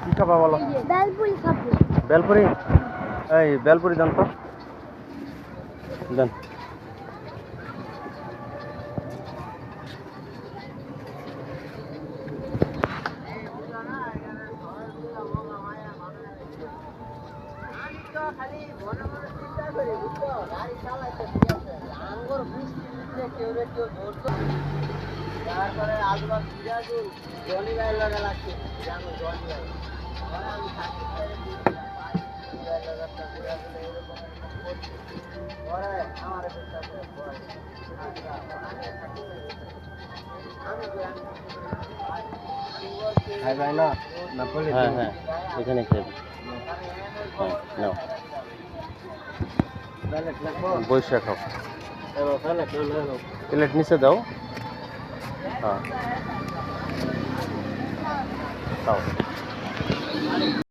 কি খাবা বলো? বেলপুরি খাবো। বেলপুরি? এই বেলপুরি দেন তো, দেন। তারপরে আজবাল সিরাজুল জনি ভাইয়ের লগে লাগছে জনি ভাই আমি থাকি খাই ভাই না না বলে হ্যাঁ হ্যাঁ এখানে খেয়ে হ্যাঁ নাও বৈশা খাও প্লেট নিচে দাও হ্যাঁ খাও